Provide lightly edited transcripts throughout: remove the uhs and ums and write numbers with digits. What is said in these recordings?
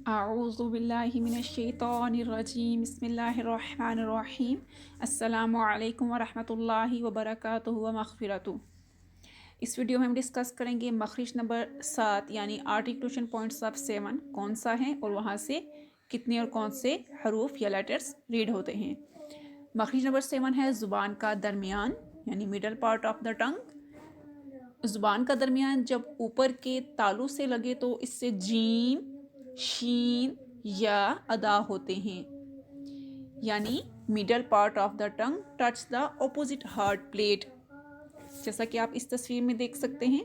अऊज़ु बिल्लाहि मिनश्शैतानिर्रजीम बिस्मिल्लाहिर्रहमानिर्रहीम अस्सलामु अलैकुम वरहमतुल्लाहि वबरकातुहु व मग़फ़िरतुहु। इस वीडियो में हम डिस्कस करेंगे मखरिज नंबर 7 यानी आर्टिकुलेशन पॉइंट्स ऑफ 7 कौन सा है और वहाँ से कितने और कौन से हरूफ या लेटर्स रीड होते हैं। मखरिज नंबर 7 है ज़ुबान का दरमियान यानी middle part of the tongue. ज़ुबान का दरमियान जब ऊपर के तालु से लगे तो इससे जीम, शीन या अदा होते हैं, यानी middle part of the tongue touch the opposite heart plate. जैसा कि आप इस तस्वीर में देख सकते हैं,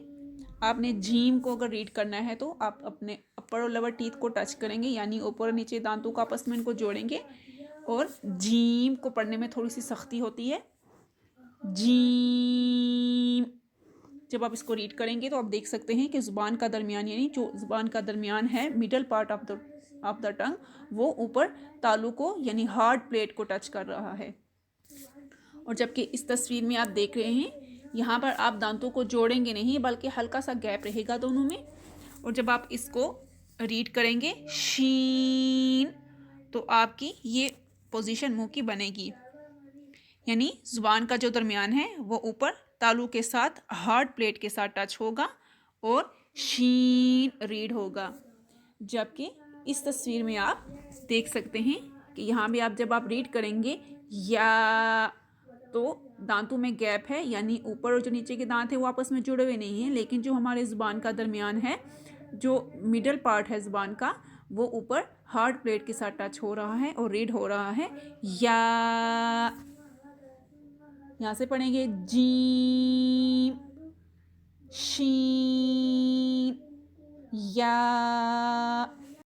आपने जीम को अगर रीड करना है तो आप अपने अपर और लोअर टीथ को टच करेंगे, यानी ऊपर और नीचे दांतों को आपस में इनको जोड़ेंगे और जीम को पढ़ने में थोड़ी सी सख्ती होती है। जीम जब आप इसको रीड करेंगे तो आप देख सकते हैं कि ज़ुबान का दरमियान यानी जो ज़ुबान का दरमियान है middle part of the tongue वो ऊपर तालु को यानी हार्ड प्लेट को टच कर रहा है। और जबकि इस तस्वीर में आप देख रहे हैं यहाँ पर आप दांतों को जोड़ेंगे नहीं बल्कि हल्का सा गैप रहेगा दोनों में। और जब आप इसको रीड करेंगे शीन तो आपकी ये पोजीशन मुंह की बनेगी, यानी ज़ुबान का जो दरमियान है वो ऊपर तालु के साथ हार्ड प्लेट के साथ टच होगा और शीन रीड होगा। जबकि इस तस्वीर में आप देख सकते हैं कि यहाँ भी आप जब आप रीड करेंगे या तो दांतों में गैप है, यानी ऊपर और जो नीचे के दांत हैं वो आपस में जुड़े हुए नहीं हैं, लेकिन जो हमारे ज़ुबान का दरमियान है, जो मिडल पार्ट है ज़ुबान का, वो ऊपर हार्ड प्लेट के साथ टच हो रहा है और रीड हो रहा है। या यहाँ से पढ़ेंगे जीम, शीन, या।